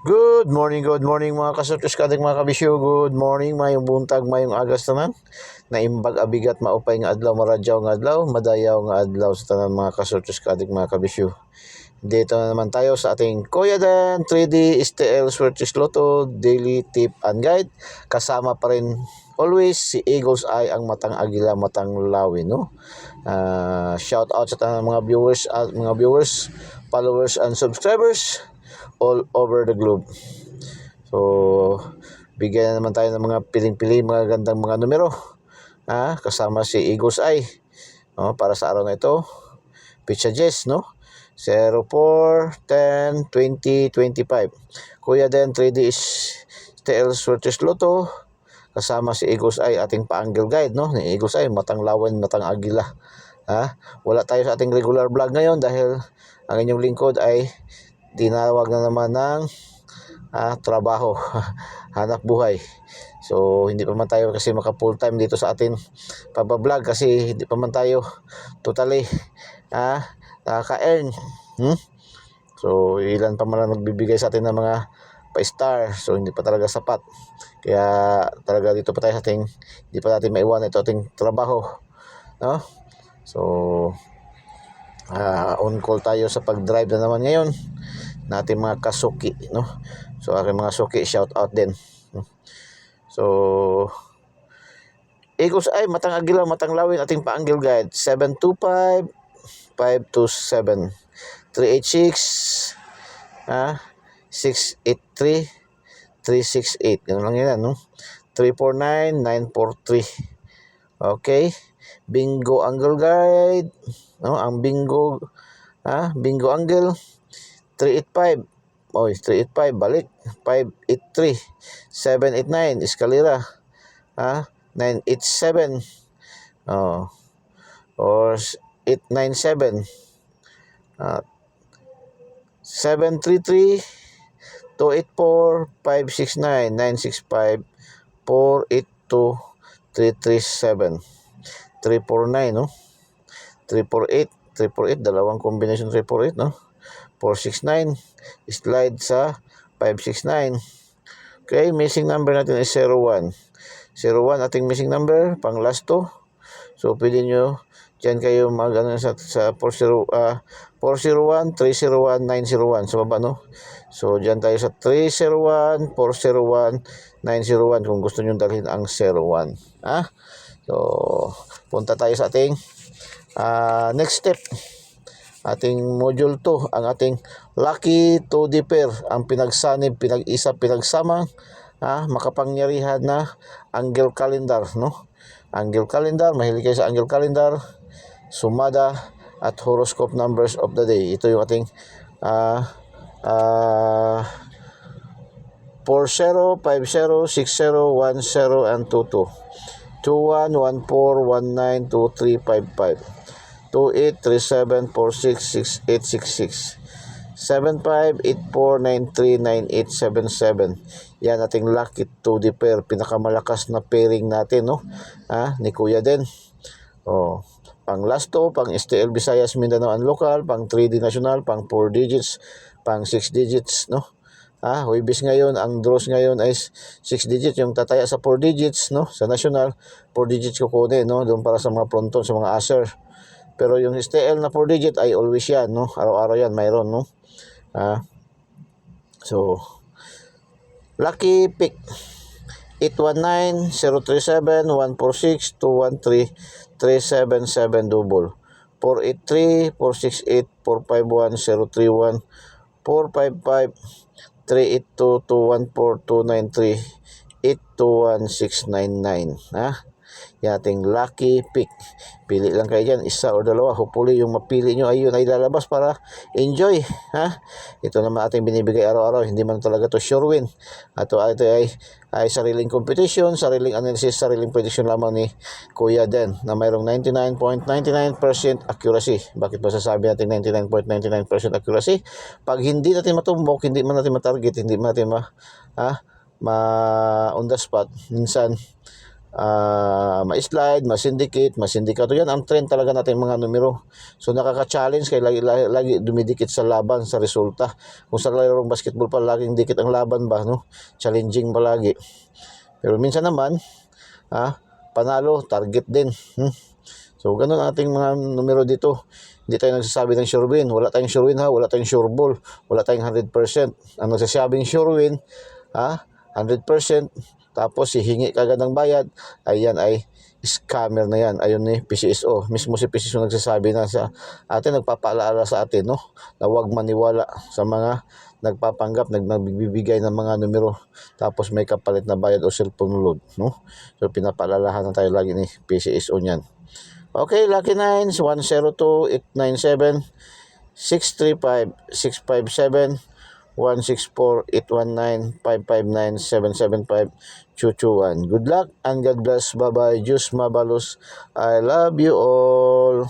Good morning mga kasurtos kading mga kabisyo. Good morning, mayong buntag, mayong agas tanan. Naimbag abigat maupay nga adlaw, maradyaw nga adlaw, madayaw nga adlaw sa tanan mga kasurtos kading mga kabisyo. Dito na naman tayo sa ating Kuya Dan 3D STL Swerte Lotto Daily Tip and Guide. Kasama pa rin always si Eagles Eye, ang matang agila, matang lawin, no? Shout out sa tanang mga viewers, followers and subscribers all over the globe. So, bigyan na naman tayo ng mga piling-pili, mga gandang mga numero. Kasama si Eagles Eye. Para sa araw na ito, Pizza Jess, no? 04, 10, 20, 25. Kuya Den 3D is TL Swertes Lotto. Kasama si Eagles Eye, ating pa-angle guide, no? Ni Eagles Eye, matang lawan, matang agila. Wala tayo sa ating regular vlog ngayon dahil ang inyong lingkod ay tinawag na naman ng trabaho, hanap buhay. So hindi pa man tayo kasi maka full time dito sa atin pagbablog kasi hindi pa man tayo totally nakaka-earn. So ilan pa man lang nagbibigay sa atin ng mga pa-star, so hindi pa talaga sapat. Kaya talaga dito pa tayo sa ating, hindi pa natin maiwan ito ating trabaho, no? So on call tayo sa pag-drive na naman ngayon natin mga kasuki, no? So aking mga suki, shout out din. So Eagles Eye, matang agila, matang lawin, ating pa-angle guide 725 527 386 683 368. Ganun lang yan, no? 349 943. Okay, bingo angle guide, no? Ang bingo angle 385. 385 balik, 583 789 eskalera, 987 or 897 733 284 569 965 482 337 349, no? 348 dalawang combination 348, no? 469 slide sa 569. Okay, missing number natin is 01 ating missing number, pang last 2. So pwede nyo dyan kayo mag sa 401 301 901 sa baba, no? So dyan tayo sa 301 401 901 kung gusto nyo dalhin ang 01. So punta tayo sa ating next step, ating module 2, ang ating lucky 2D pair, ang pinagsanib, pinag-isa, pinagsama, makapangyarihan na angle calendar, no? Angle calendar, mahilig kayo sa angle calendar, sumada at horoscope numbers of the day. Ito yung ating 40, 50, 60, 10 and 22. 21, 14, 19, 23, 55. 2837466866 7584939877. Yan ating lucky 2D pair, pinakamalakas na pairing natin, no? Ni Kuya Den. Pang last 2, pang STL Visayas, Mindanao and local, pang 3D national, pang 4 digits, pang 6 digits, no? Huwibis ngayon, ang draws ngayon ay 6 digits, yung tataya sa 4 digits, no? Sa national 4 digits kukunin, no? Doon para sa mga fronton, sa mga aser. Pero yung STL na 4 digit ay always yan, no? Araw-araw yan mayroon, no? So lucky pick 819 037 146 213 377 double 483 468 451 031 455 382 214 293 821 699. Yan ating lucky pick. Pili lang kayo dyan, isa o dalawa. Hopefully yung mapili nyo ay yun ay lalabas para enjoy. Ito naman ating binibigay araw-araw. Hindi man talaga to sure win. Ito ay sariling competition, sariling analysis, sariling prediction lamang ni Kuya Den na mayroong 99.99% accuracy. Bakit masasabi natin 99.99% accuracy? Pag hindi natin matumbok, hindi man natin matarget, hindi man natin on the spot, minsan ma-slide, ma-syndicate, ma-sindikato. Yan ang trend talaga natin mga numero. So nakaka-challenge kay lagi dumidikit sa laban sa resulta. Kung sa larong basketball pa laging dikit ang laban ba, no? Challenging palagi. Pero minsan naman, panalo, target din. So ganun ang ating mga numero dito. Hindi tayo nagsasabi ng sure win. Wala tayong sure win wala tayong sure ball. Wala tayong 100%. Ang nagsasabing sure win, 100%, tapos hihingi kagad ng bayad, ayan ay scammer na yan. Ayun ni PCSO. Mismo si PCSO nagsasabi na sa atin, nagpapaalala sa atin, no, na huwag maniwala sa mga nagpapanggap, nagbibigay ng mga numero tapos may kapalit na bayad o cellphone load, no. So pinapaalalahan na tayo lagi ni PCSO niyan. Okay, Lucky Nines 102-897 635-657 164-819-559-775 221. Good luck and God bless. Bye-bye. Diyos mabalos. I love you all.